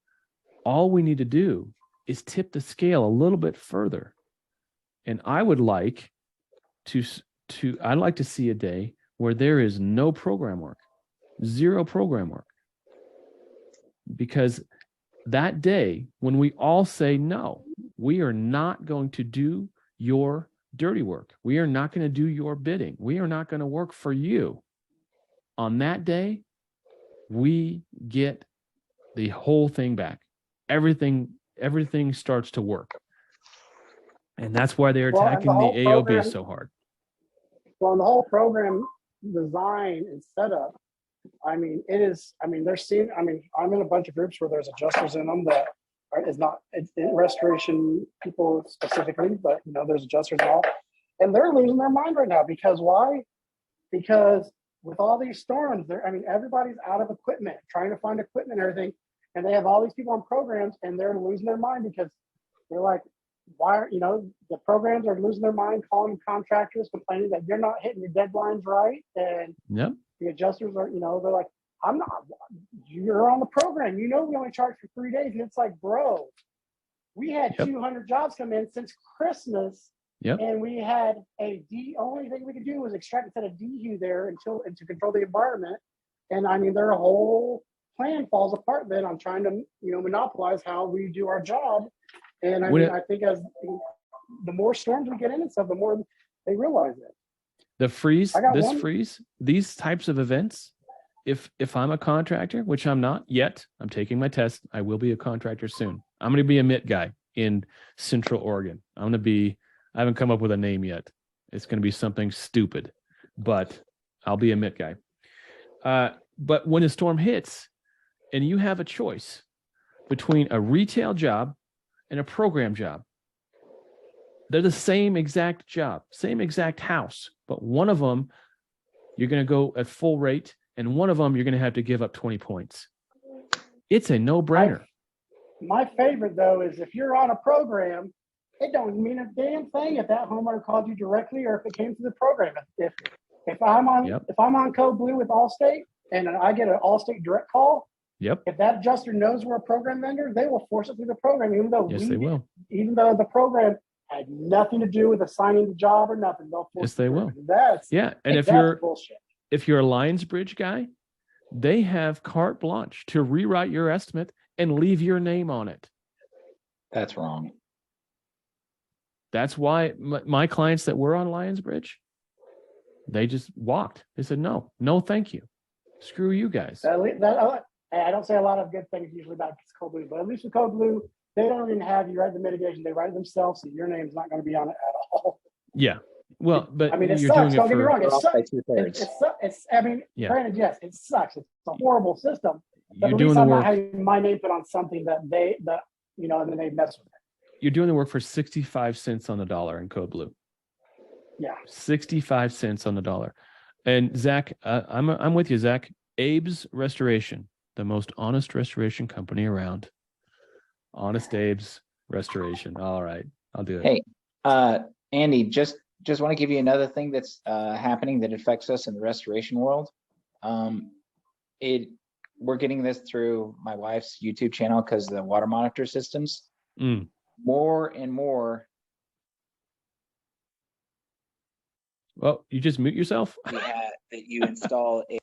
all we need to do is tip the scale a little bit further. And I would like I'd like to see a day where there is no program work, zero program work. Because that day, when we all say, no, we are not going to do your dirty work, we are not going to do your bidding, we are not going to work for you, on that day, we get the whole thing back. Everything starts to work. And that's why they're attacking the AOB so hard. Well, the whole program design and setup, they're seeing, I'm in a bunch of groups where there's adjusters in them that is not it's restoration people specifically, but there's adjusters and all, and they're losing their mind right now because why? Because with all these storms, everybody's out of equipment, trying to find equipment and everything, and they have all these people on programs, and they're losing their mind because they're like, why? The programs are losing their mind, calling contractors, complaining that you're not hitting your deadlines right, and Yep. the adjusters are, they're like, I'm not. You're on the program. We only charge for 3 days, and it's like, bro, we had 200 jobs come in since Christmas. Yep. And we had only thing we could do was extract a set of DHU there and to control the environment. And their whole plan falls apart then on trying to, monopolize how we do our job. And I think as the more storms we get in and stuff, the more they realize it. The freeze, these types of events, if I'm a contractor, which I'm not yet, I'm taking my test. I will be a contractor soon. I'm going to be a MIT guy in Central Oregon. I haven't come up with a name yet. It's going to be something stupid, but I'll be a MIT guy. But when a storm hits and you have a choice between a retail job and a program job, they're the same exact job, same exact house, but one of them, you're going to go at full rate, and one of them, you're going to have to give up 20 points. It's a no-brainer. My favorite, though, is if you're on a program, it don't mean a damn thing if that homeowner called you directly or if it came through the program. If I'm on Code Blue with Allstate and I get an Allstate direct call, if that adjuster knows we're a program vendor, they will force it through the program, even though even though the program had nothing to do with assigning the job or nothing. They'll force they will. And if you're a Lions Bridge guy, they have carte blanche to rewrite your estimate and leave your name on it. That's wrong. That's why my clients that were on Lions Bridge, they just walked. They said, no, thank you. Screw you guys. I don't say a lot of good things usually about Code Blue, but at least with Code Blue, they don't even have you write the mitigation. They write it themselves, so your name's not going to be on it at all. Yeah. Well, but it you're sucks. doing Don't it get me wrong. It sucks. Granted, yes, it sucks. It's a horrible system. But You're at doing least the I'm work. not having my name put on something and then they mess with it. You're doing the work for 65 cents on the dollar in Code Blue. Yeah. 65 cents on the dollar. And Zach, I'm with you, Zach. Abe's Restoration, the most honest restoration company around. Honest Abe's Restoration. All right, I'll do it. Hey, Andy, just want to give you another thing that's happening that affects us in the restoration world. We're getting this through my wife's YouTube channel because the water monitor systems. More and more. Well, you just mute yourself. That you install a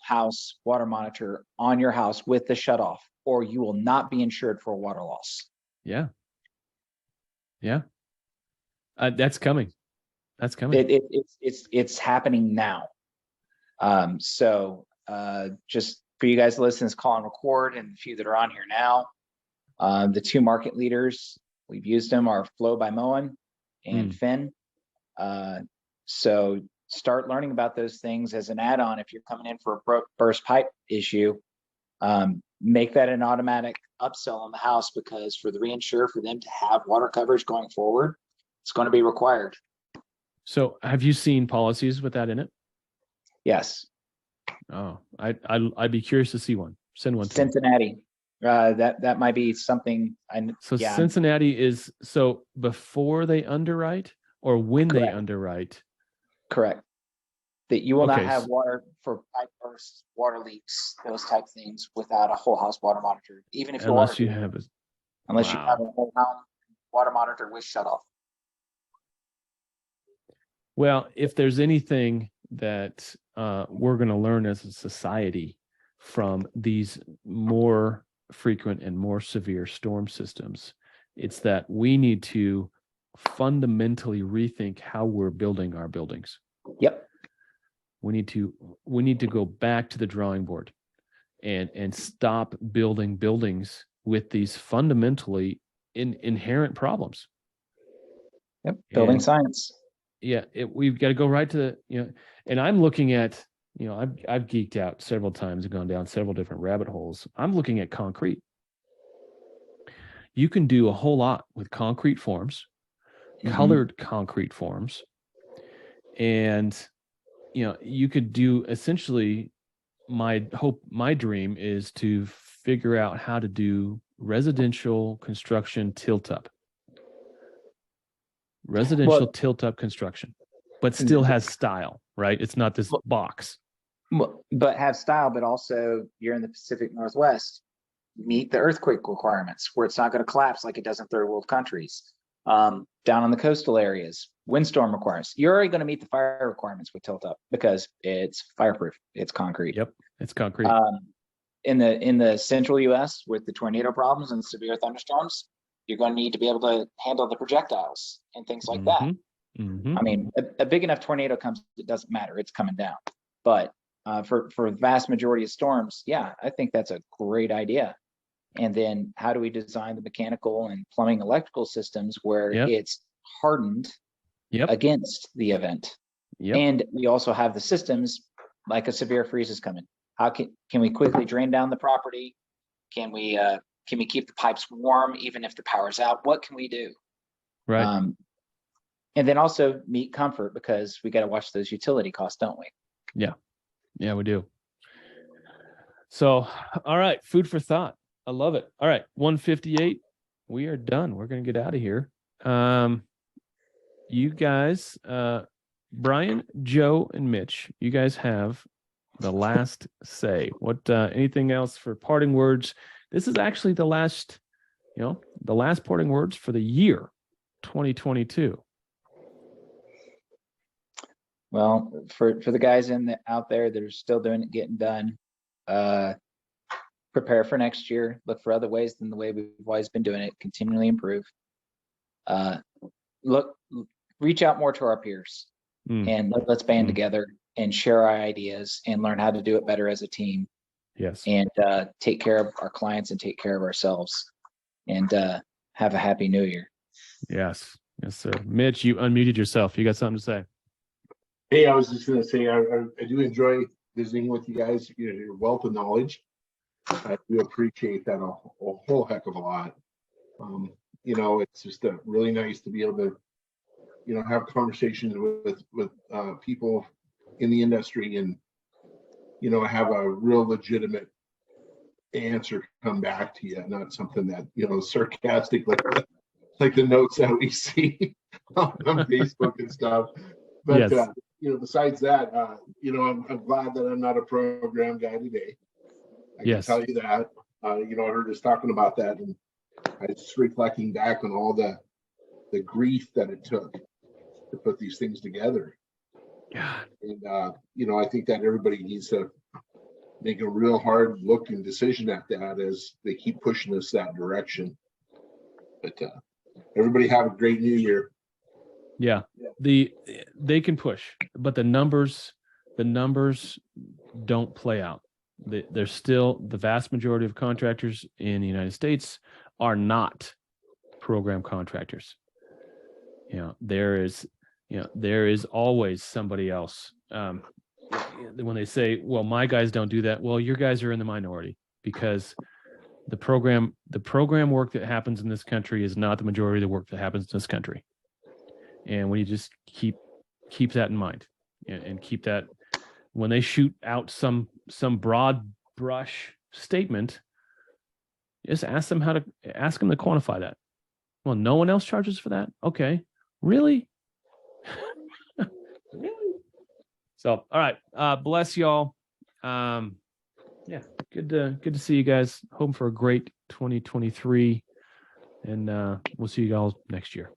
house water monitor on your house with the shutoff, or you will not be insured for a water loss. Yeah. That's coming. It's happening now. So just for you guys to listen, it's call and record, and a few that are on here now. The two market leaders, we've used them, are Flow by Moen and Finn. So start learning about those things as an add-on. If you're coming in for a burst pipe issue, make that an automatic upsell on the house, because for the reinsurer, for them to have water coverage going forward, it's going to be required. So have you seen policies with that in it? Yes. Oh, I'd be curious to see one. Send one to Cincinnati. That might be something. Cincinnati is before they underwrite or when they underwrite? Correct. That you will not have water for pipe bursts, water leaks, those type things without a whole house water monitor. Even if unless you have a whole house water monitor with shutoff. Well, if there's anything that we're going to learn as a society from these more frequent and more severe storm systems, it's that we need to fundamentally rethink how we're building our buildings. Yep. We need to go back to the drawing board and stop building buildings with these fundamentally inherent problems. Yep. Building science. Yeah, we've got to go right to and I'm looking at, I've geeked out several times and gone down several different rabbit holes. I'm looking at concrete. you can do a whole lot with concrete forms, colored concrete forms. And, you could do essentially, my dream is to figure out how to do residential construction tilt up construction, but still has style, right? It's not this box. But have style, but also you're in the Pacific Northwest, meet the earthquake requirements where it's not going to collapse like it does in third world countries. Down in the coastal areas, windstorm requirements. You're already going to meet the fire requirements with tilt up because it's fireproof. It's concrete. Yep, it's concrete. In the central U.S. with the tornado problems and severe thunderstorms, you're going to need to be able to handle the projectiles and things like that. I mean, a big enough tornado comes, it doesn't matter. It's coming down. But for the vast majority of storms, yeah, I think that's a great idea. And then how do we design the mechanical and plumbing electrical systems where it's hardened against the event? And we also have the systems like a severe freeze is coming. How can we quickly drain down the property? Can we keep the pipes warm even if the power's out? What can we do? Right. And then also meet comfort because we got to watch those utility costs, don't we? Yeah, we do. So, all right, food for thought. I love it. All right, 1:58. We are done. We're going to get out of here. You guys, Brian, Joe, and Mitch, you guys have the last say. What? Anything else for parting words? This is actually the last parting words for the year 2022. Well, for the guys out there that are still doing it, getting done, prepare for next year. Look for other ways than the way we've always been doing it. Continually improve. Reach out more to our peers, and let's band together and share our ideas and learn how to do it better as a team. Yes. And take care of our clients and take care of ourselves. And have a happy New Year. Yes, sir. Mitch, you unmuted yourself. You got something to say? Hey, I was just going to say, I do enjoy visiting with you guys. Your wealth of knowledge. I do appreciate that a whole heck of a lot. It's just really nice to be able to, have conversations with people in the industry and, have a real legitimate answer come back to you, not something that, sarcastic, like the notes that we see on Facebook and stuff. But, yes. Besides that, I'm glad that I'm not a program guy today. I can tell you that. I heard us talking about that, and I was just reflecting back on all the grief that it took to put these things together. Yeah. And I think that everybody needs to make a real hard look and decision at that as they keep pushing us that direction. But everybody have a great New Year. Yeah. They can push, but the numbers don't play out. There's still the vast majority of contractors in the United States are not program contractors. There is always somebody else. When they say, well, my guys don't do that, well, your guys are in the minority because the program work that happens in this country is not the majority of the work that happens in this country. And when you just keep that in mind and keep that, when they shoot out some broad brush statement, just ask them to quantify that. Well, no one else charges for that. Okay. Really? Really? So, all right. Bless y'all. Yeah, good to see you guys. Hoping for a great 2023, and we'll see you guys next year.